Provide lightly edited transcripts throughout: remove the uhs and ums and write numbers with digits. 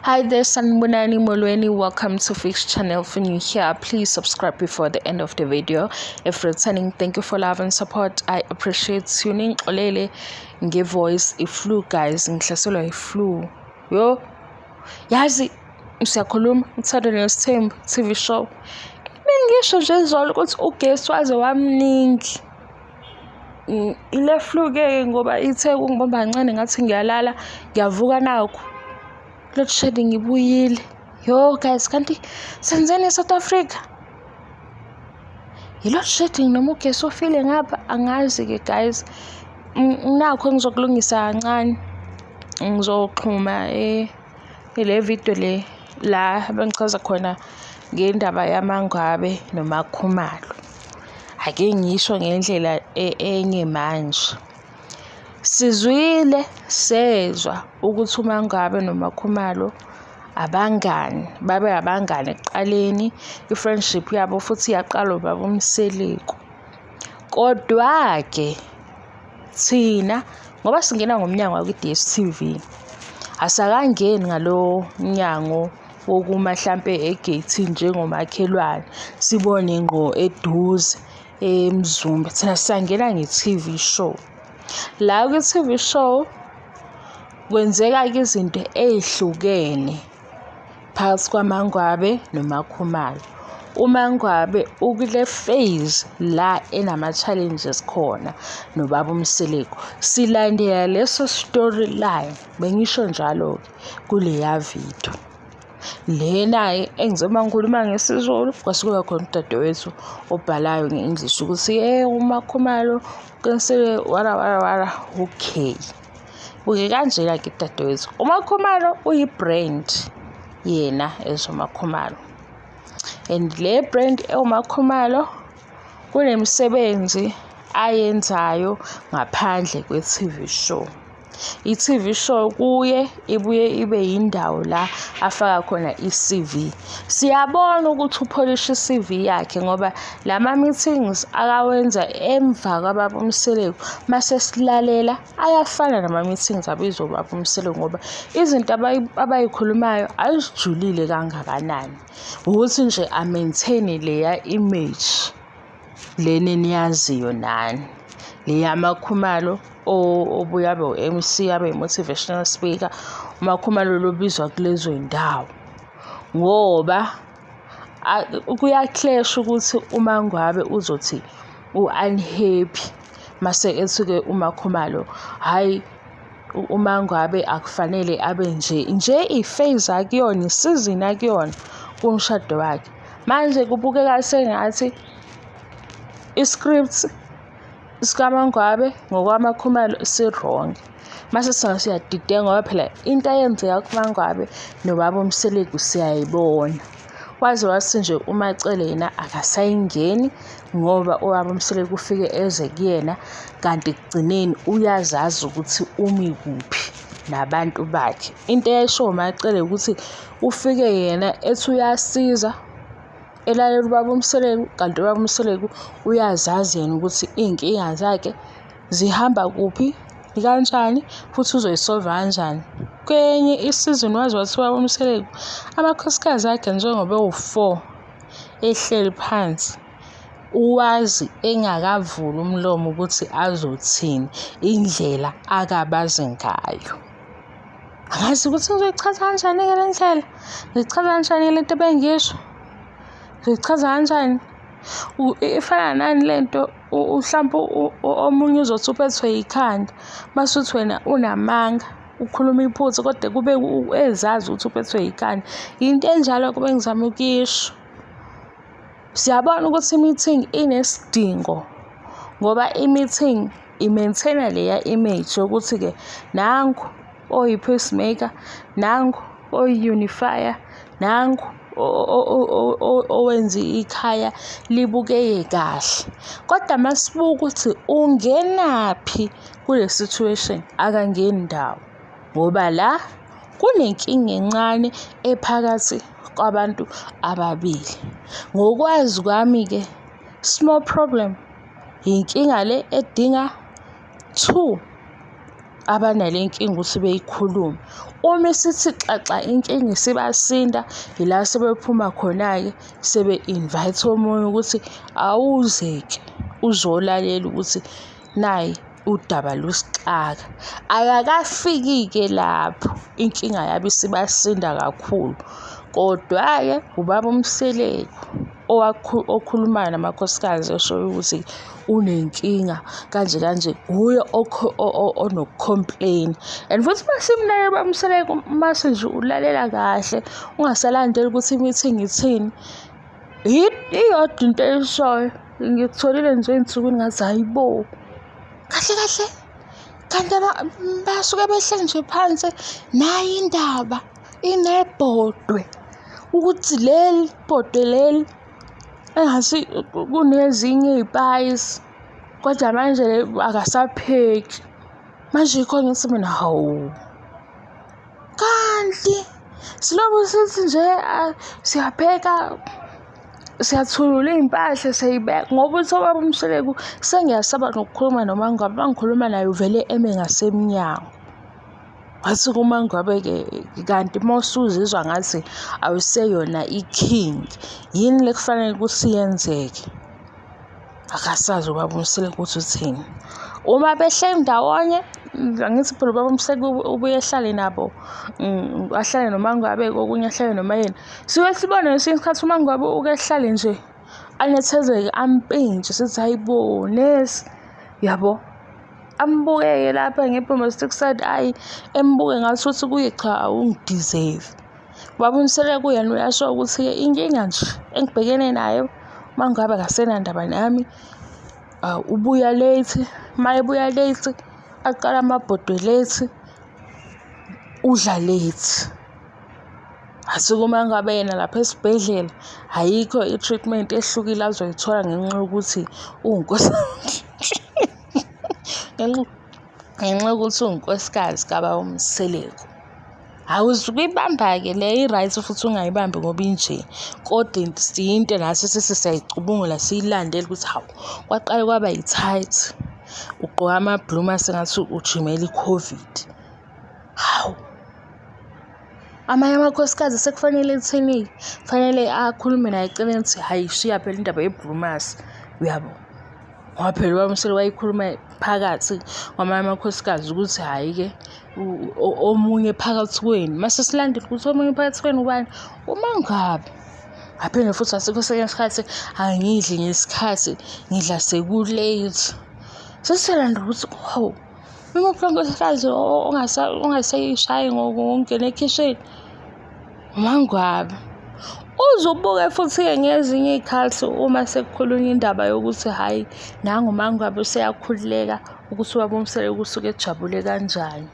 Hi there, Sanibonani Molweni. Welcome to Fix Channel. If you're new here, please subscribe before the end of the video. If returning, thank you for love and support. I appreciate tuning. Olele, nge voice iflu guys, ngihlaselwa iflu. Yo, yazi siyakhuluma ngithanda nesithembu TV show. Bengisho nje izolo ukuthi ugesi waze wamningi. Ile flu ke ngoba ithe kungibamba kancane ngathi ngiyalala, ngiyavuka nakho. Load shedding ibuyile. Yo guys, kanti senzeni eSouth Africa? Load shedding noma ugesi ofile ngapha angazi ke guys. Nakho ngizokulungisa kancane. Ngizoxhuma ile video la bengichaza khona ngendaba yaMangabe noMakhumalo. Ake ngisho ngendlela enye manje. Sizwile sezwa ukuthi uMangabe noMakhumalo abangani babe abangani ekuqaleni, i-friendship yabo futhi yaqalwa baba uMseleko. Kodwa ke thina ngoba singena ngomnyango wakwi-DStv asakangeni ngalo mnyango wokuma mhlambe egate njengomakhelwane sibone ngqo eduze eMzumbe. Thina sangena nge-TV show. La kwi-TV show kwenzeka izinto ezihlukene phakathi kwaMangabe noMakhumalo. uMangabe ukule phase la enama challenges khona nobaba uMseleko. Silandela leso storyline bengisho njalo kule ya video. Lena engizoba ngikhuluma ngesizulu kwasuka khona udadewethu obhalayo ngeEnglish ukuthi uMakhumalo kensele wara okay. Uke kanjena ke dadewethu. uMakhumalo uyibrand yena ezoMakhumalo. And le brand eUMakhumalo kunemsebenzi ayenzayo ngaphandle kwe-TV show. I-TV show kuye ibuye ibe yindawo la afaka khona i-CV. Siyabona ukuthi upolisha i-CV yakhe ngoba lama meetings akawenza emva kwababa uMseleko mase silalela ayafana nama meetings abizwa baba uMseleko ngoba izinto abayikhulumayo ayijulile kangakanani. Ukuthi nje a maintain leya image leni niyaziyo nani. Le yaMakhumalo obuya be MC abe motivational speaker. uMakhumalo lobizwa kulezo indawo ngoba kuyaclash ukuthi uMangabe uzothi unhappy mase ethuke uMakhumalo hayi uMangabe akufanele abe nje iphase akuyona isizini akuyona kumshado wakhe. Manje kubukeka sengathi iscript sikaMangabe ngokwaMakhumalo si-wrong. Mase siyadideka ngoba phela into ayenzeka kuMangabe nobaba uMseleko siyayibona. Waze wathi nje uMacele yena akasayingeni ngoba ubaba uMseleko ufike eze kuyena kanti kugcineni uyazazi ukuthi umi kuphi nabantu bakhe. Into eyayisho uMacele ukuthi ufike yena ethi uyasiza elalela ubaba uMseleko kanti ubaba uMseleko uyazazi yena ukuthi inkinga zakhe zihamba kuphi kanjani futhi uzoyisolve kanjani. Kwenye isizini wazi wathi ubaba uMseleko amakhosikazi akhe njengoba ewu4 ehleli phansi uwazi engakavula umlomo ukuthi azothini indlela akabazi ngayo. Angazi ukuthi ngizoyichaza kanjani ke le ndlela. Ngichaza kanjani lento bengisho. Ngichaza kanjani ifana nani lento mhlawumbe omunye uzothi uphethwe ikhanda masuthi wena unamanga ukhuluma iphutha kodwa kube ezazi ukuthi uphethwe ikhanda. Into enjalo kube ngizama ukuyisho. Siyabona ukuthi i-meeting inesidingo ngoba i-meeting i-maintain leya image yokuthi ke nangu oyi-pacemaker, nangu oyi-unifier, nangu owenza ikhaya libukeke kahle. Kodwa masibuka ukuthi ungenaphi kule situation akangeni ndawo ngoba la kunenkinga encane ephakathi kwabantu ababili. Ngokwazi kwami ke small problem inkinga le edinga 2 abanale nkinga ukuthi beyikhulume. Uma sithi xaxa inkinga isibasinda, ila sebephuma khona-ke sebe-invite omunye ukuthi awuze-ke uzolalela ukuthi nayi udaba lusixaka. Akakafiki-ke lapho inkinga yabo isibasinda kakhulu, kodwa-ke ubaba uMseleku okhulumayo namakhosikazi eshoyo ukuthi unenkinga kanje kanje, nguye ono-complain. And futhi masimlalele ubaba uMseleku, mase nje ulalela kahle, ungasalandeli ukuthi i-meeting ithini. Iyodwa into eyishoyo, ngikutholile nje ey'nsukwini ngathi hayibo, kahle kahle kanti basuke behleli nje phansi nayo indaba inebhodwe ukuthi leli bhodwe leli engasi kunezinye iy'payisi, kodwa manje akasapheki. Manje ikhona ngithi mina hawu, kanti silobu sithi nje siyapheka, siyathulula iy'mpahla siyayibeka, ngoba uthi ubaba uMseleku sengiyasaba nokukhuluma noMangabe, mangikhuluma naye uvele eme ngasemnyango. Wathi kuMangabe-ke, kanti mawusuzizwa ngathi awuseyona i-king, yini le kufanele ukuthi yenzeke? Akasazi ubaba uMseleku ukuthi uthini. Uma behleli ndawonye, angithi phela ubaba uMseleku ubuye ehlale nabo, ahlale noMangabe, okunye ahlale noma yena. Sike sibone ngesinye isikhathi uMangabe uke ehlale nje anethezeke, ampintshe, sithi hayibo nesi, yabo. Ambukeke lapha nge-domestic side, embuke ngasuthi kuye cha awungideserve. Ubaba uMseleku yena uyasho ukuthi-ke inkinga nje engibhekene nayo, Mangabe akasenandaba nami, ubuya late, mayebuya late, aqala amabhodwe late, udla late. Asuke uMangabe yena lapha esibhedlela ayikho i-treatment ehlukile azoyithola ngenxa yokuthi uwunkosikazi. Ngenxa yokuthi uwunkosikazi kababa uMseleku. Awuzukuyibamba-ke le i-right futhi ungayibambi ngoba inje, kodwa into nathi sithi siyayicubungula siyilandele ukuthi hawu, kwaqale kwaba yi-tight, ugqoka ama-blue sengathi ujimela i-COVID. Hawu, amanye amakhosikazi sekufanele ekutheni fanele akhulume naye eceleni ukuthi hayi shiya phela indaba ye-blue, uyabo. Ngoba phela ubaba uMseleku wayikhuluma phakathi kwamanye amakhosikazi ukuthi hhayi-ke omunye phakathi kwenu, mase silandele ukuthi omunye phakathi kwenu ubani? uMangabe. Aphinde futhi asikho kwesinye isikhathi angidli ngesikhathi, ngidla sekulate. Sesiyalandela ukuthi hawu, imuphi unkosikazi ongasayishayi ngokungena ekhishini? uMangabe. Uzubuke futhi-ke ngezinye iy'khathi uma sekukhulunywa indaba yokuthi hhayi nangu uMangabe useyakhululeka ukuthi ubaba uMseleku usuke ejabule kanjani.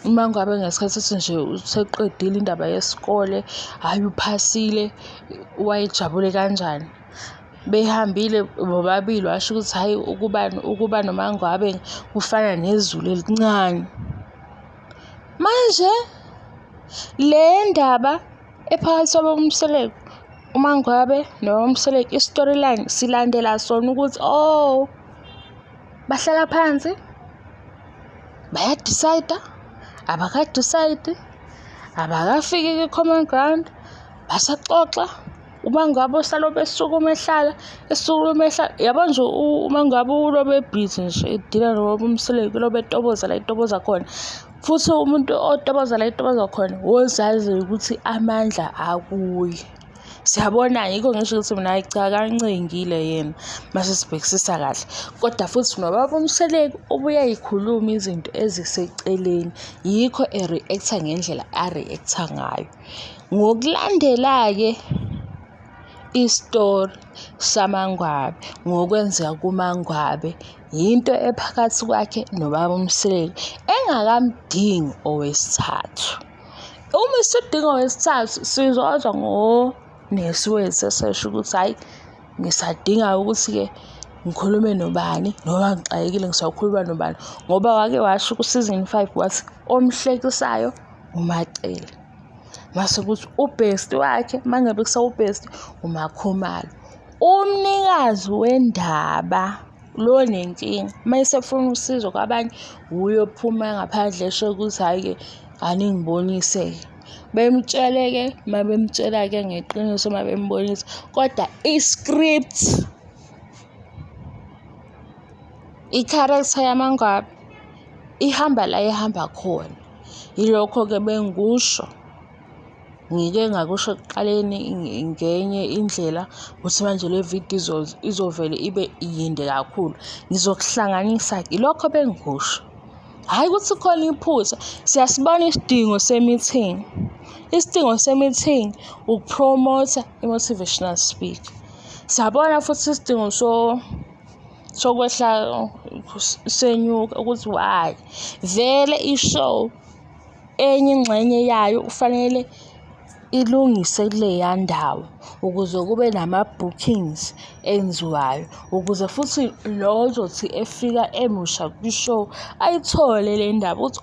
uMangabe ngesikhathi ethi nje useqedile indaba yesikole, hhayi uphasile, wayejabule kanjani. Behambile bobabili washo ukuthi hhayi ukuba noMangabe kufana nezulu elincane. Manje le ndaba ephakathi kwababa uMseleku, uMangabe noMseleku, i-storyline silandela sona ukuthi bahlala phansi, bayadicide, abakadicide, abakafiki kwi-common ground, basaxoxa. uMangabe usalobe esukuma ehlala, yabo nje uMangabe ulobe ebhizi nje edila nobaba uMseleku, ulobe etoboza la etoboza khona. Futhi umuntu otoboza la etoboza khona wozazi ukuthi amandla akuye. Siyabona, yikho ngisho ukuthi mina hayi cha kancengile yena mase sibhekisisa kahle. Kodwa futhi nobaba uMseleku ubuye yikhuluma izinto eziseceleni, yikho e-reactor ngendlela a-reactor ngayo. Ngokulandela-ke istory saMangabe, ngokwenzeka kuMangabe, yinto ephakathi kwakhe nobaba uMseleku engakamdingi owesithathu. Uma isidinga owesithathu sizozwa nesiwezi esesho ukuthi hhayi ngisadinga ukuthi-ke ngikhulume nobani, noma ngixakekile ngisakhuluma nobani, ngoba wake washo ku-season 5 wathi omhlekisayo uMacele. Mase kuthi ubhesti wakhe mangabe kusawubhesti uMakhomalo. Umnikazi wendaba lo nenkinga mayesefuna usizo kwabanye uyophuma ngaphandle esho ukuthi hhayi-ke aningibonise-ke bemtshele-ke mabemtshela-ke ngeqiniso mabembonisa kodwa i-script i-character yaMangwabi ihamba la ehamba khona. Yilokho-ke bengikusho ngike ngakusho ekuqaleni ngenye indlela ukuthi manje le video izovele ibe yinde kakhulu. Ngizokuhlanganisa-ke ilokho bengikusho. Hhayi ukuthi khona iphutha, siyasibona isidingo se-meeting. Isidingo se-meeting ukupromotha i-motivational speaker. Siyabona futhi isidingo sokwehla senyuka ukuthi why vele i-show enye ingxenye yayo ufanele ilungise kuleya ndawo ukuze kube nama-bookings enziwayo ukuze futhi lo ozothi efika emusha kwi-show ayithole le ndaba ukuthi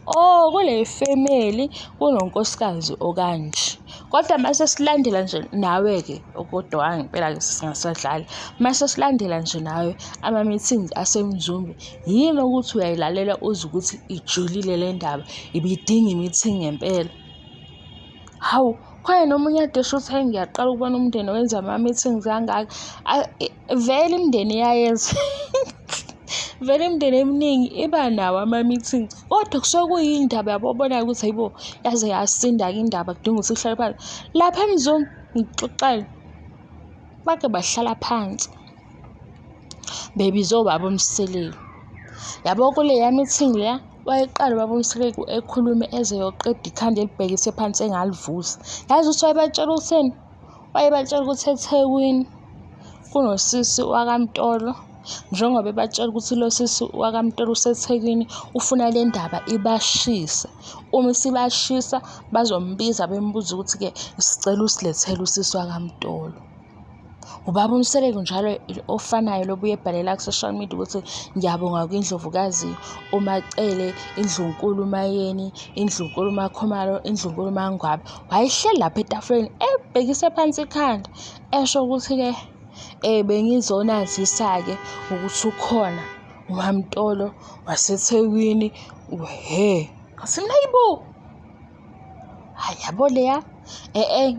kule family kunonkosikazi okanje. Kodwa mase silandela nje nawe-ke kodwa ngempela-ke singasadlali mase silandela nje nawe ama-meetings aseMzumbe yini ukuthi uyayilalela uze ukuthi ijulile le ndaba ibidinga i-meeting ngempela. Hawu khona nomunye ade shuthi hayi ngiyaqala ukubona umndeni wenza ama-meetings kangaka vele imindeni iyayenza vele imindeni eminingi iba nawo ama-meetings kodwa kusuke kuyindaba yabo obonayo ukuthi hayibo yaze yasinda-ke indaba kudinga ukuthi uhlale phansi. Lapha eMzumbe ngikuxoxele bake bahlala phansi bebiza obaba uMseleki. Yabo kuleya meeting leya wayeqala ubaba uMseleki ekhulume eze yoqeda ikhanda elibhekise phansi engalivusa. Yazi ukuthi wayebatshela ukutheni? Wayebatshela ukuthi eThekwini kunosisi wakaMtolo njengoba ebatshela ukuthi lo sisi wakaMtolo useThekwini ufuna le ndaba ibashise. Uma isibashisa bazombiza bembuza ukuthi-ke sicela usilethele usisi wakaMtolo. Ubaba uMseleki njalo ofanayo lobuye ebhalela ku-social media ukuthi ngiyabonga kwindlovukazi uMacele, Indlunkulu Mayeni, Indlunkulu Makhomalo, Indlunkulu Mangwabi. Wayehleli lapha etafuleni ebhekise phansi ikhanda esho ukuthi-ke bengizonazisa-ke ukuthi ukhona uMamtolo waseThekwini ngathi mina hayibo hhayi yabo leya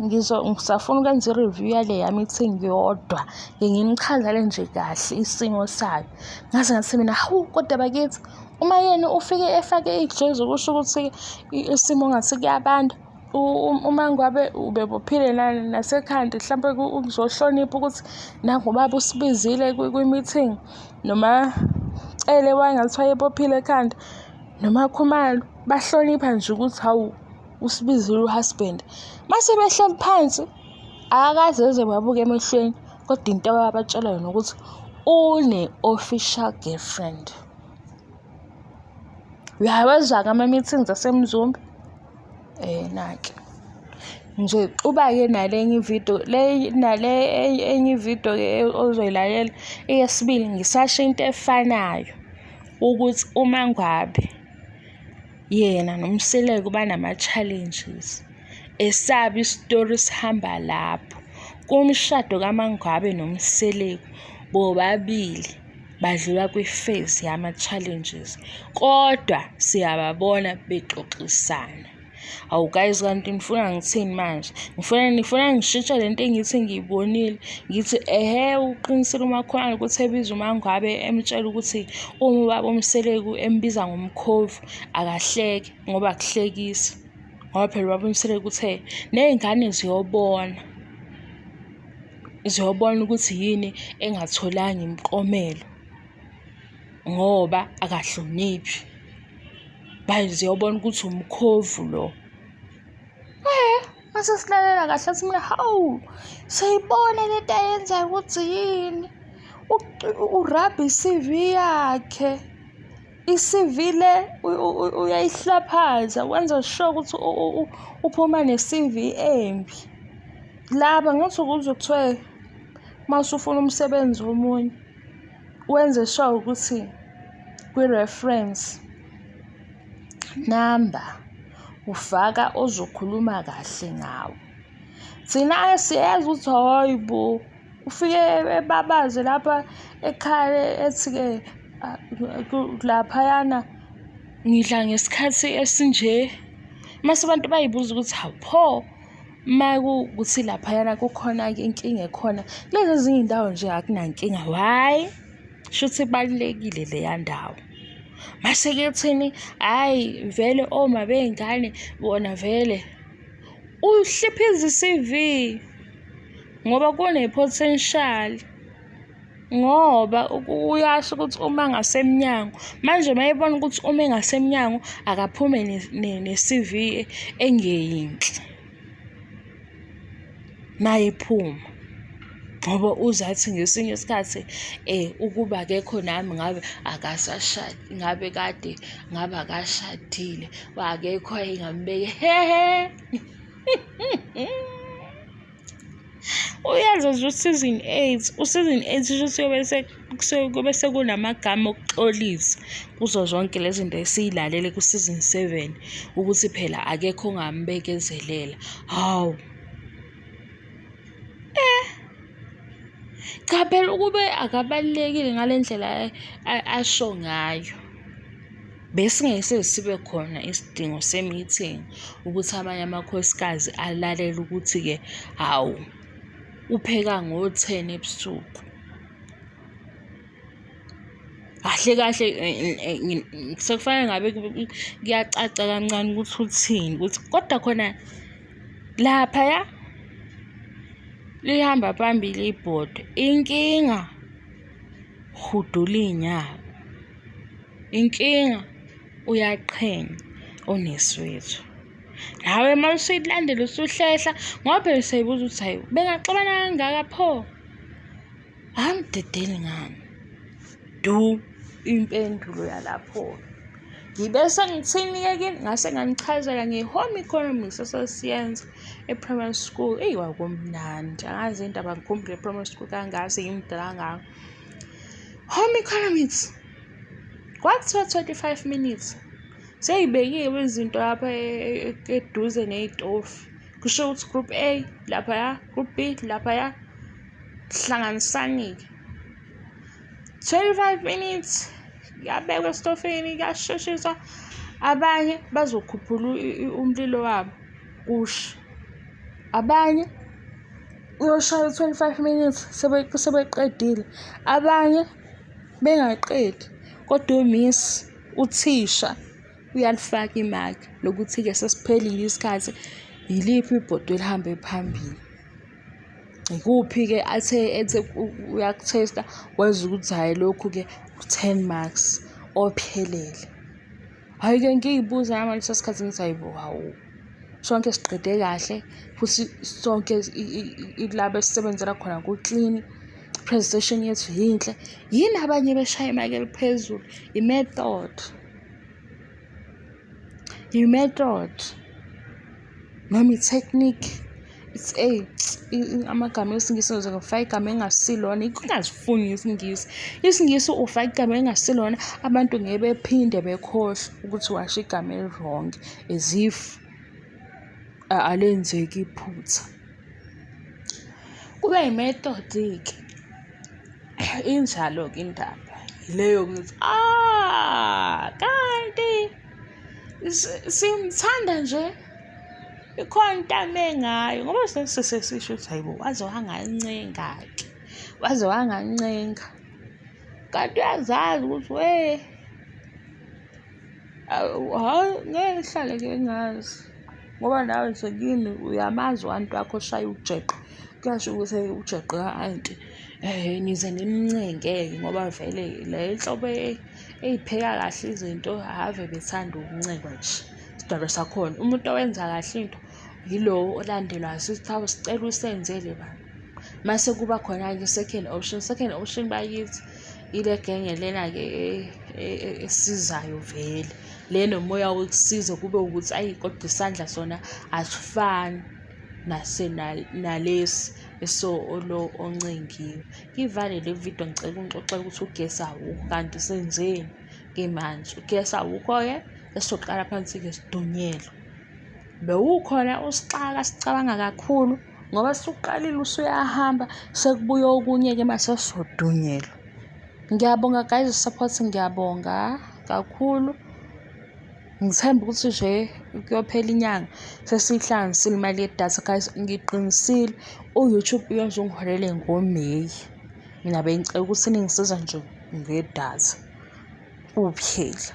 ngisafuna ukwenza i-review yaleya meeting yodwa nginichazele nje kahle isimo sayo. Ngathi mina hawu kodwa bakithi uma yena ufike efake ijezo kusho ukuthi isimo ngathi kuyabanda. uMangwabe ubebophile nasekhanda mhlawumbe ukuzohlonipha ukuthi nangu ubaba usibizile kwi-meeting noma Cele wangathi wayebophile ekhanda noma Khumalo bahlonipha nje ukuthi hawu usibizile uhusband. Mase behleli phansi akazeze babuke emehlweni kodwa into ababatshela yona ukuthi une-official girlfriend. Uyawezwa-ke ama-meetings aseMzumbe nake nje uba-ke nalenye ividiyo enye ividiyo-ke ozoyilalela eyesibili ngisasho into efanayo ukuthi uMangwabi yena noMseleki banama-challenges esaba isitori sihamba lapho kumshado kaMangwabi noMseleki bobabili badlula kwi-phase yama-challenges kodwa siyababona bexoxisana. Awu guys kanti nifuna ngithini manje? Nifuna ngishintshe lento engithi ngiyibonile ngithi uqinisile uMakhomalo ukuthi ebiza uMangwabi emtshela ukuthi uma ubaba uMseleki embiza ngomkhovu akahleke ngoba akuhlekisa ngoba phela ubaba uMseleki uthe ney'ngane ziyobona ukuthi yini engatholanga imiklomelo ngoba akahloniphi ziyobona ukuthi umkhovu lo. Mase silalela kahle athi mina hawu siyibona lento ayenzayo ukuthi yini urabha i-CV yakhe. I-CV le uyayihlaphaza wenza sure ukuthi uphuma ne-CV embi. Laba ngathi ukuze kuthiwe mase ufuna umsebenzi womunye wenze sure ukuthi kwi-reference number ufaka ozokhuluma kahle ngawo. Thina siyazi ukuthi hayibo ufike ebabaze lapha ekhaya ethi-ke laphayana ngidla ngesikhathi esinje. Mase abantu bayibuza ukuthi hawupho makuthi laphayana kukhona-ke inkinga ekhona. Lezi ezinye iy'ndawo nje akunankinga. Why? Shuthi ibalulekile leya ndawo. Mase-ke ekutheni hhayi vele oma bey'ngane bona vele uhliphize i-C_V ngoba kune-potential, ngoba uyasho ukuthi uma ngasemnyango manje mayebona ukuthi uma engasemnyango akaphume ne-C_V engeyinhle mayephuma, ngoba uzathi ngesinye isikhathi ukuba akekho nami ngabe akasashadi, ngabe akashadile, akekho engambeke hehe. Uyazi nje u-season 8, u-season 8 kusho kube sekunamagama okuxolisa kuzo zonke lezi zinto esiyilalele ku-season 7 ukuthi phela akekho ongambekezelela. Hawu, cha phela ukube akabalulekile ngale ndlela asho ngayo, besingeke sibe khona isidingo se-meeting ukuthi amanye amakhosikazi alalele ukuthi-ke hawu upheka ngo-10 ebusuku. Kahle kahle sekufanele ngabe kuyacaca kancane ukuthi uthini, ukuthi kodwa khona laphaya lihamba phambili ibhodi. Inkinga hudula iy'nyawo, inkinga uyaqhenya onesi wethu. Nawe uma usuyilandela usuhlehla ngoba phela siyayibuza ukuthi hayi bengaxabana kangaka pho. Angidedeli ngani du impendulo yalapho. Ngibe sengithini-ke kini, ngase nganichazela nge-home economics esasiyenza e-primary school. Eyi kwakumnandi, angazi indaba ngikhumbule e-primary school kangaka sengimdala kangaka. Home economics kwakuthiwa 25 minutes. Seyibekiwe izinto lapha eduze ney'tofu. Kusho ukuthi group A laphaya, group B laphaya, hlanganisanike. 25 minutes yabekwa esitofini, kuyasheshiswa. Abanye bazokhuphula umlilo wabo kushe. Abanye uyoshaya 25 minutes sebeqedile. Abanye bengaqedi kodwa umiss uthisha uyalifaka imaki lokuthi-ke sesiphelile isikhathi, yiliphi ibhodi elihambe phambili. Ikuphi-ke ethe uyakuthesta wazi ukuthi hhayi lokhu-ke 10 marks ophelele. Hhayi-ke ngiy'buza nami ngaleso sikhathi ngithi hayibo, hawu sonke siqede kahle futhi sonke laba esisebenzela khona ku-clean, presentation yethu yinhle. Yini abanye beshaya imaki eliphezulu? I-method noma i-technique. It's amagama esingisi ngifaka igama engasilona, ngingazifuni isingisi. Isingisi ufaka igama engasilona, abantu ngeke bephinde bekhohlwe ukuthi washo igama eli-wrong as if alenzeki iphutha. Kube i-method-ke injalo-ke indaba leyo ukuthi kanti simthanda nje, ikhona into amengayo ngoba sesisho ukuthi hayibo waze wangancenga-ke, waze wangancenga. Kanti uyazazi ukuthi ngeke ngihlale-ke ngazi ngoba nawe sekini uyamazi u-anti wakho oshaya ujeqe. Kuyasho ukuthi ujeqe ka-anti nize nimncenge-ke ngoba vele le nhlobo ey'pheka kahle izinto ave bethanda ukuncengwa nje. Isidalwa sakhona umuntu owenza kahle into yilo olandelwayo, sithi hawu sicela usenzele bani. Mase kuba khona-ke i-second option. Second option bakithi ile genge lena-ke esizayo vele, le nomoya wokusiza kube ukuthi ayi kodwa isandla sona asifani nalesi lo oncengiwe. Ngivale le video ngicela ungixoxele ukuthi ugesi awukho kanti senzeni-ke manje. Ugesi awukho-ke esizoqala phansi-ke sidunyelwe. Bewukhona usixaka sicabanga kakhulu ngoba suqalile usuyahamba sekubuya okunye-ke mase sodunyelwa. Ngiyabonga guys, support ngiyabonga kakhulu. Ngithemba ukuthi nje kuyophela inyanga sesiyihlanganisile imali yedatha guys. Ngiqinisile u-YouTube uyozongiholele ngoMeyi. Mina bengicela ukuthi ningisiza nje ngedatha kuphela.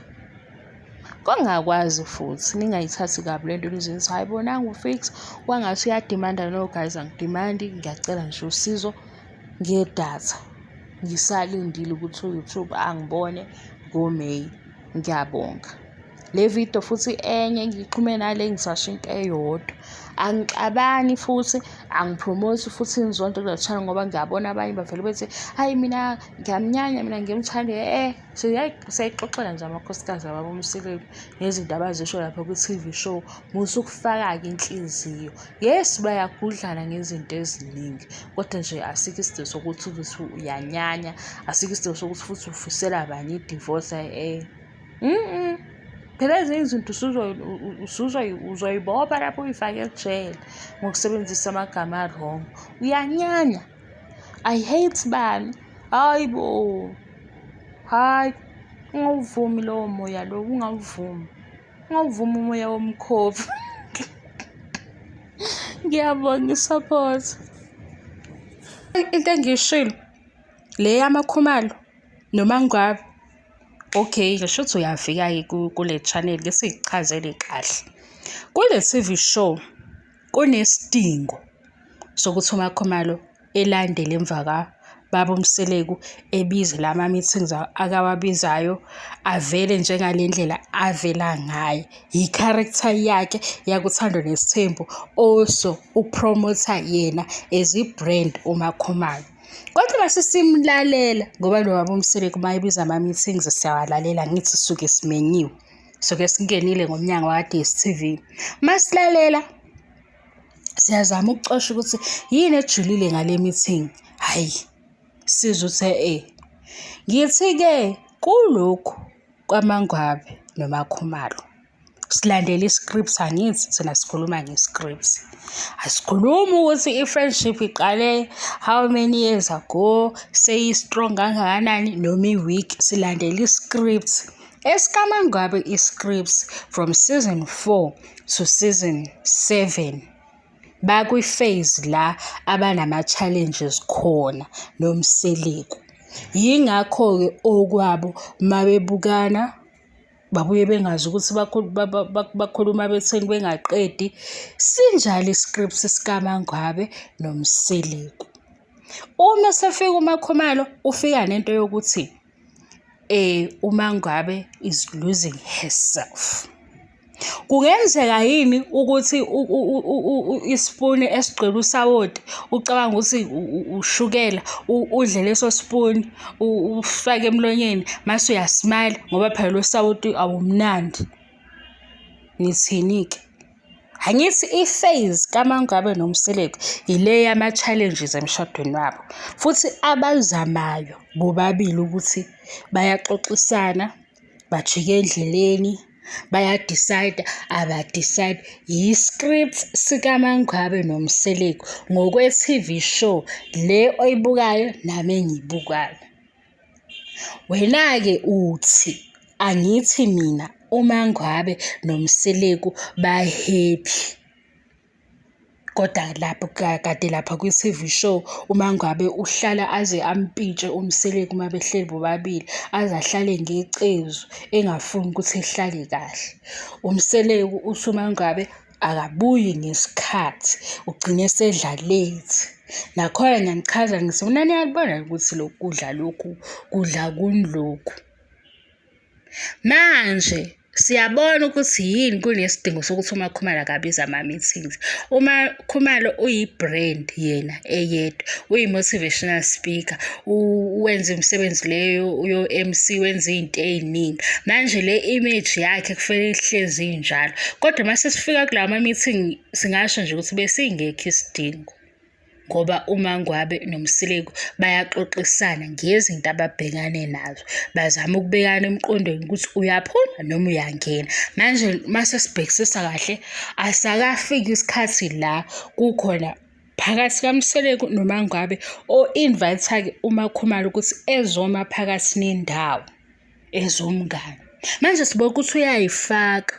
Kungakwazi futhi ningayithathi kabi lento nizothi hayi bona ngufix kwangathi uyadimanda. No guys, angidimandi, ngiyacela nje usizo ngedatha. Ngisalindile ukuthi u-YouTube angibone ngoMeyi. Ngiyabonga. Le video futhi enye ngixhume nale ngisasho into eyodwa. Angixabani futhi angipromote futhi ngizonto kule channel ngoba ngiyabona abanye bavele bethi hayi mina ngiyamnyanya, mina ngiyemthande. Siyayixoxela nje amakhosikazi ababomsikazi nezinto abazisho lapha ku-TV show. Musukufaka-ke inhliziyo. Yes, bayagudlana ngezinto eziningi kodwa nje asikho isidingo sokuthi uyanyanya, asikho isidingo sokuthi futhi ufisela abanye i-divorce. Phela ezinye izinto uzoyibopha lapho uyifake ejele ngokusebenzisa amagama wrong. Uyanyanya. I hate bani. Hayi bo. Hayi. Ungawuvumi lowo moya lo, ungawuvumi. Ungawuvumi umoya womkhovu. Ngiyabonga isupport. Into engishilo le yamakhumalo noMaNgwabi. Okay, ngisho ukuthi uyafika-ke kule channel ke siyichazele kahle. Kule TV show kunesidingo sokuthi uMakhumalo elandele emva Baba Mseleku ebize lama meetings akawabizayo, avele njengale ndlela avela ngayo. I-character yakhe yakuThando Nesithembu, also upromota yena as i-brand uMakhumalo. Kodwa mase simlalela ngoba lo Baba Mseleku mayebiza ama-meetings siyawalalela, ngithi suke simenyiwe. Soke singenile ngomnyango wa-DStv. Masilalela siyazama ukucosha ukuthi yini ejulile ngale meeting. Hayi, sizuthe ngithi-ke kulokhu kwaMaNgwabi noMakhumalo silandela i-script. Angithi thina sikhuluma nge-script, asikhulumi ukuthi i-friendship iqale how many years ago, seyi-strong kangakanani noma i-weak. Silandela i-script esikaMaNgwabi, i-scripts from season 4 to season 7 bakwi-phase la abanama-challenges khona noMseleku. Yingakho-ke okwabo mabebukana babuye bengazi ukuthi bakhuluma betheni bengaqedi. Sinjalo i-script sikaMaNgwabi noMseleku. Uma sefika uMakhumalo ufika nento yokuthi uMaNgwabi is losing herself. Kungenzeka yini ukuthi ispoon esigcwele usawoti ucabanga ukuthi ushukela udle leso spoon ufake emlonyeni mase uyasmile ngoba phela lo sawoti awumnandi? Nithini-ke? Angithi i-phase kaMaNgwabi noMseleku ile yama-challenges emshadweni wabo, futhi abazamayo bobabili ukuthi bayaxoxisana, bajike endleleni, bayadecide, abadecide. Yi-script sikaMaNgwabi noMseleku ngokwe-TV show le oyibukayo nami engiyibukayo. Wena-ke uthi, angithi mina uMaNgwabi noMseleku ba-happy. Kodwa lapho kade lapha kwi-TV show uMaNgwabi uhlala aze ampitshe uMseleku uma behleli bobabili, aze ahlale ngecezu engafuni ukuthi ehlale kahle. UMseleku uthi uMaNgwabi akabuyi ngesikhathi, ugcine esedla late. Nakhona ngiyanichaza ngithi mina niyalibona ukuthi lokhu kudla kunilokhu. Manje siyabona ukuthi yini kunesidingo sokuthi uMakhumalo akabiza ama-meetings. uMakhumalo uyi-brand yena eyedwa, uyi-motivational speaker, wenza imisebenzi leyo uyo-MC, wenza izinto eziningi. Manje le image yakhe kufanele ihlezi injalo, kodwa mase sifika kulawa ma-meeting singasho nje ukuthi besingekho isidingo ngoba uMaNgwabi noMseleku bayaxoxisana ngezinto ababhekane nazo, bazama ukubekana emqondweni ukuthi uyaphuma noma uyangena. Manje mase sibhekisisa kahle asakafika isikhathi la kukhona phakathi kaMseleku noMangabe o-invite-ke uMakhumalo ukuthi ezoma phakathi nendawo ezomngane. Manje sibuka ukuthi uyayifaka.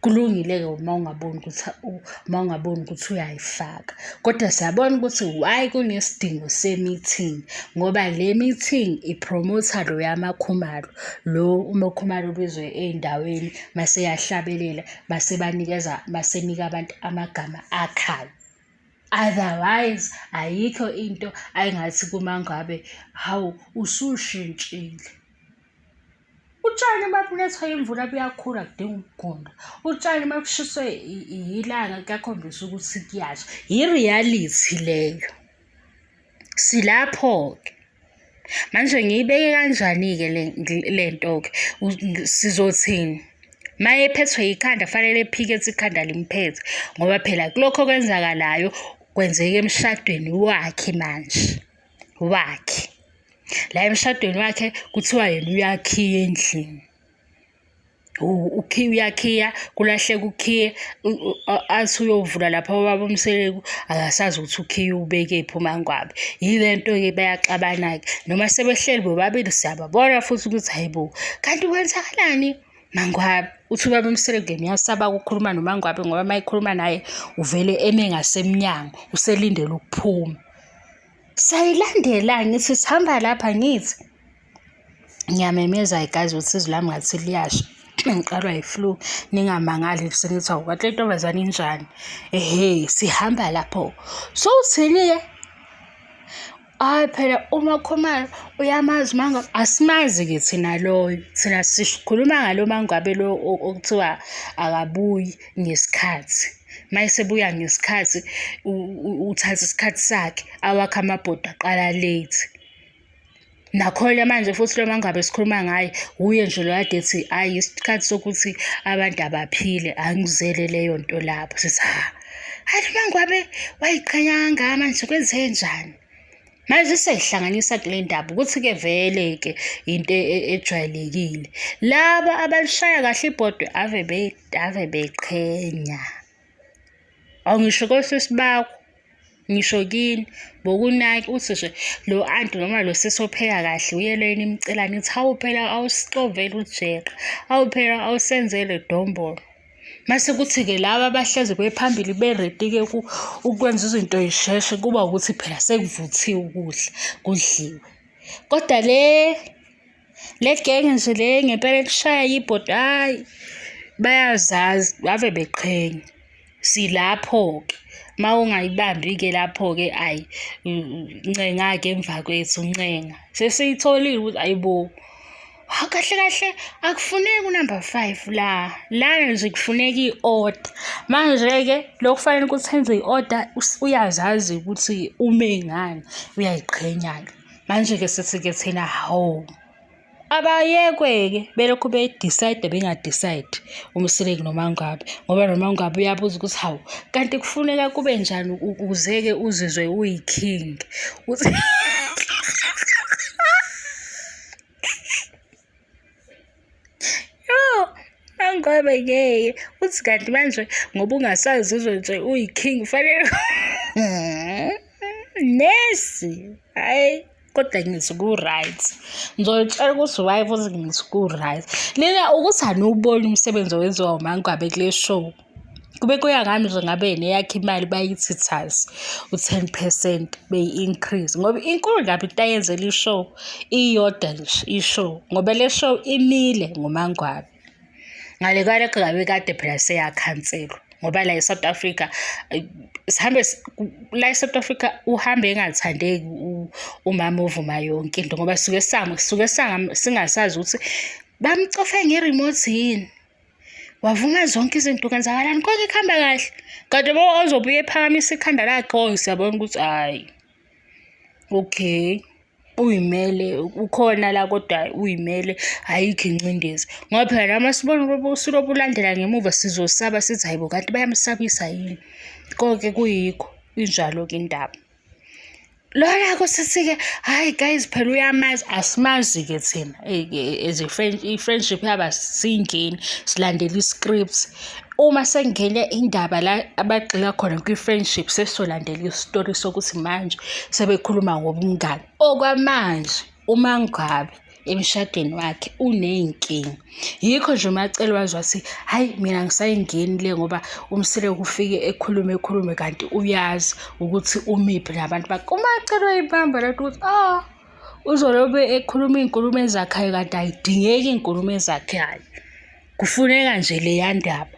Kulungile-ke uma ungaboni ukuthi uyayifaka. Kodwa siyabona ukuthi why kunesidingo se-meeting ngoba le meeting ipromotha lo yaMakhumalo. Lo uMakhumalo ubizwe ey'ndaweni mase yahlabelela masenika abantu amagama akhayo. Otherwise ayikho into ayingathi kuMangabe hawu usushintshile. Utshani mabunethwa yimvula buyakhula kudinga ukugunda. Utshani mabushiswe ilanga kuyakhombisa ukuthi kuyasha. I-reality leyo. Silapho-ke. Manje ngiyibeke kanjani-ke le nto-ke? Sizothini? Maye ephethwe ikhanda fanele ephike ethi ikhanda limphethe ngoba phela kulokho kwenzakalayo kwenzeka emshadweni wakhe manje. Wakhe. La emshadweni wakhe kuthiwa yena uyakhiya endlini. Uyakhiya kulahleka ukhiye athi uyovula lapha ubaba uMseleku akasazi ukuthi ukhiye ubekephi uMangabe. Yile nto-ke bayaxabana-ke noma sebehleli bobabili siyababona futhi ukuthi hayibo kanti kwenzakalani Mangabe uthi ubaba uMseleku ngiyasaba ukukhuluma noMangabe ngoba mayikhuluma naye uvele eme ngasemnyango uselindele ukuphuma. Sayilandela ngithi sihamba lapha ngithi ngiyamemeza igazi ukuthi izwi lami ngathi liyasha ngiqalwa yi-flu ningamangali sengithi awu kanti le ntombazane injani sihamba lapho so uthini-ke phela uMakhumalo uyamazi Mangabe asimazi-ke thina loyo thina sikhuluma ngalo Mangabe lo okuthiwa akabuyi ngesikhathi. Mayesebuya ngesikhathi uthatha isikhathi sakhe awakha amabhodi aqala late. Nakhona manje futhi lo Mangabe sikhuluma ngaye uye nje lo kade ethi hayi isikhathi sokuthi abantu abaphile angizele leyo nto lapho sithi hayi Mangabe wayiqhenya manje kwenze njani. Manje sesihlanganisa kule ndaba ukuthi-ke vele-ke into ejwayelekile laba abalishaya kahle ibhodwe ave beqhenya. Angisho kosisi bakho ngisho kini bokunaki uthi nje lo anti noma lo sisopheka kahle uyeleni imcela nithi hawu phela awusixovele ujeqa hawu phela awusenzele dombolo. Mase kuthi-ke laba abahlezi bephambili beredi-ke ukwenza izinto yisheshe kuba ukuthi phela sekuvuthiwe ukudla kudliwe. Kodwa le genge nje le ngempela ekushaya ibhodi hayi bayazazi ave beqhenya. Silapho-ke ma ungayibambi-ke lapho-ke ayi ncenga-ke emva kwethu ncenga sesiyitholile ukuthi ayibo kahle kahle akufuneki unumber 5 la nje kufuneka i-order. Manje-ke lokufanele ukuthi enze i-order uyazazi ukuthi ume ngani uyayiqhenya-ke. Manje-ke sithi-ke thina hawu abayekwe-ke belokhu be-decide benga-decide uMseleku noMangabe ngoba noMangabe uyabuza ukuthi hawu kanti kufuneka kube njani ukuze-ke uzizwe uyi-king. Mangabe-ke uthi kanti manje ngoba ungasazizwe nje uyi-king fanele nesi hayi kodwa ngithi ku-right. Ngizotshela ukuthi why futhi ngithi ku-right. Lena ukuthi anuwuboni umsebenzi owenziwa uMangabe kule show. Kube kuya ngami nje ngabe neyakhe imali bayithi u-10% beyi-increase ngoba inkulu kabi into ayenzela i-show iyodwa nje i-show ngoba le show imile ngoMangabe. Ngale kwalokho ngabe kade phela seyakhanselwa ngoba la eSouth Africa South Africa uhambe engathandeki umama ovuma yonke into ngoba suke singasazi ukuthi bamcofe nge-remote yini wavuma zonke izinto kwenzakalani konke kuhamba kahle kanti ozobuye ephakamisa ikhanda lakhe siyabona ukuthi hayi okay uyimele ukhona la kodwa uyimele ayikho incindezi ngoba phela noma sibona usulobu ulandela ngemuva sizosaba sithi hayibo kanti bayamsabisa yini konke kuyikho injalo-ke indaba. Lona sithi-ke hayi guys phela uyamazi asimazi-ke thina as i-friendship yaba singeni silandela i-script Uma sengene indaba la abagxila khona kwi-friendship sesolandela isitori sokuthi manje sebekhuluma ngobungani. Okwamanje uMangabe emshadweni wakhe uney'nkinga. Yikho nje uMacele wazi wathi, hhayi mina ngisayingeni le ngoba uMseleko ufike ekhulume kanti uyazi ukuthi umiphi nabantu bakhe. uMacele wayibamba lento ukuthi uzolobe ekhuluma iy'nkulumo ezakhayo kanti ayidingeki iy'nkulumo ezakhayo. Kufuneka nje leya ndaba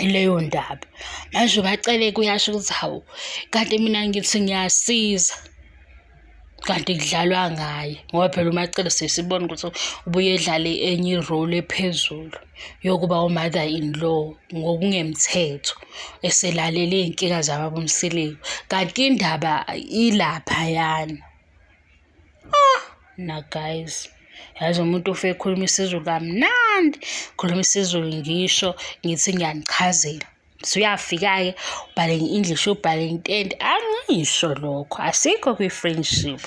leyo ndaba. Manje uMacele kuyasho ukuthi hawu kanti mina ngithi ngiyasiza kanti kudlalwa ngaye ngoba phela uMacele sesibona ukuthi ubuye edlale enye irole ephezulu yokuba u-mother in law ngokungemthetho eselalela iy'nkinga zababa uMseleko kanti indaba ilaphayana. Na guys, yazi umuntu ufike ekhuluma isiZulu kamnandi, khuluma isiZulu ngisho ngithi ngiyanichazela. Uyafika-ke ubhale nge-English ubhale ngentende, angisho lokho asikho kwi-friendship.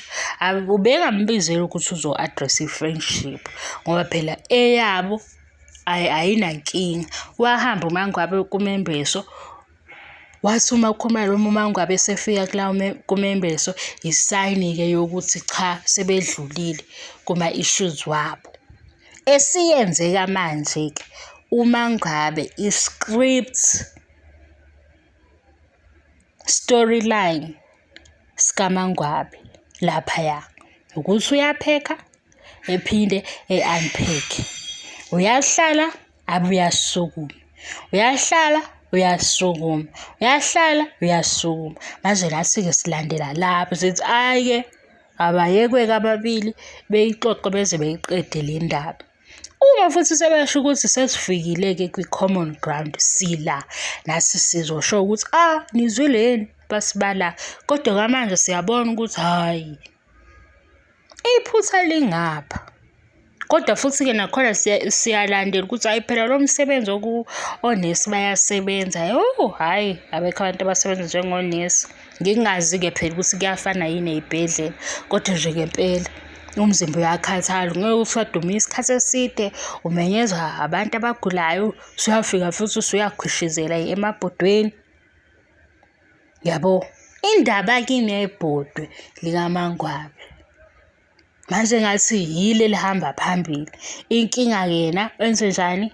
Ubengambizeli ukuthi uzo-address i-friendship ngoba phela eyabo ayinankinga. Wahamba uMangabe kumembeso wathi uma ukhuluma uMangabe esefika kulawo kumembeso isayini-ke yokuthi cha sebedlulile kuma-issues wabo. Esiyenzeka manje-ke uMangabe i-script storyline sikaMangabe laphaya ukuthi uyapheka ephinde e-unpack, uyahlala abuye asukuma, uyahlala uyasukuma, uyahlala uyasukuma. Manje nathi-ke silandela lapho sithi hhayi-ke abayekwe-ke ababili beyixoxe beze beyiqede le ndaba. Uma futhi sebesho ukuthi sesifikile-ke kwi-common ground sila nathi sizosho ukuthi nizwileni basibala, kodwa kwamanje siyabona ukuthi hhayi iphutha lingapha. Kodwa futhi-ke nakhona siyalandela ukuthi hhayi phela lo msebenzi onesi bayasebenza. Hhayi abekho abantu abasebenza njengonesi. Ngingazi-ke phela ukuthi kuyafana yini ey'bhedlela kodwa nje ngempela umzimba uyakhathala. Ngeke uthi wadume isikhathi eside umenyezwa abantu abagulayo, usuyafika futhi usuyakhwishizela emabhodweni. Yabo, indaba kimi yayibhodwe likaMangabe manje ngathi yile elihamba phambili. Inkinga-ke yena wenze njani?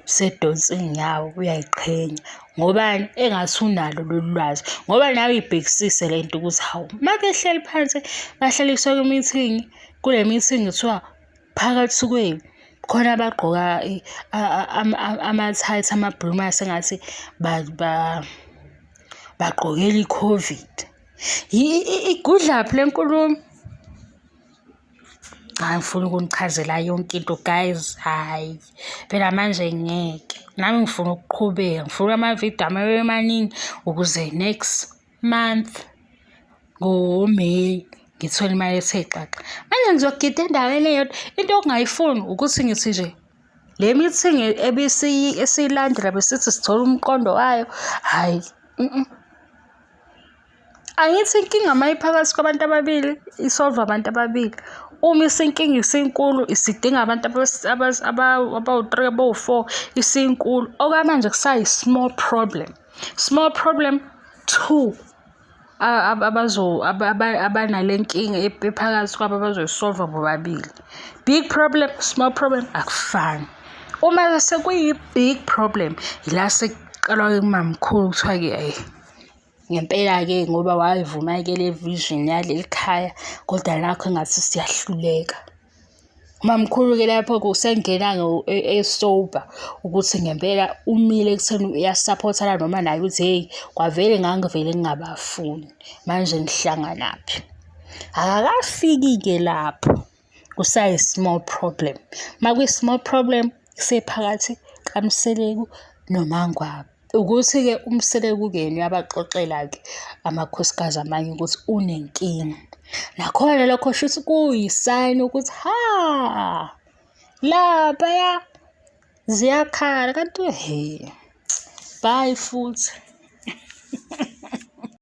Sedonsa iy'nyawo uyayiqhenya. Ngobani? Engathi unalo lolu lwazi ngoba nawe uyibhekisise le nto ukuthi hawu uma behleli phansi bahlaliswe kwi-meeting, kule meeting kuthiwa phakathi kwenu khona abagqoka ama-tight amabhuluma sengathi bagqokela i-COVID. Igudlaphi le nkulumo? Ngifuna ukunichazela yonke into guys. Hhayi phela manje ngeke nami ngifuna ukuqhubeka, ngifuna amavidiyo amabe maningi ukuze next month ngoMeyi ngithole imali ethe xaxa. Manje ngizogida endaweni eyodwa. Into okungayifuni ukuthi ngithi nje le meeting esiyilandela besithi sithola umqondo wayo. Hhayi angithi inkinga uma iphakathi kwabantu ababili isolve abantu ababili. Uma isinkinga isinkulu isidinga abantu abawu-3 abawu-4 isinkulu. Okwamanje kusayi-small problem. Small problem 2 abanale nkinga ephakathi kwabo abazoyisolva bobabili. Big problem, small problem akufani. Uma sekuyi-big problem ila sekuqalwa-ke kumamkhulu kuthiwa-ke ngempela-ke ngoba wayivuma-ke le vision yaleli khaya kodwa nakho engathi siyahluleka. Umamkhulu-ke lapho kusengena-ke esober ukuthi ngempela umile ekutheni uyasaphothana noma naye ukuthi hheyi kwavele ngangivele ngingabafuni manje ngihlanganaphi. Akakafiki-ke lapho kusayi-small problem. Uma kuyi-small problem kusephakathi kaMseleko noMangabe ukuthi-ke uMseleko-ke yena uyabaxoxela-ke amakhosikazi amanye ukuthi unenkinga. Nakhona lokho shuthi kuyisayini ukuthi laphaya ziyakhala kanti bye futhi.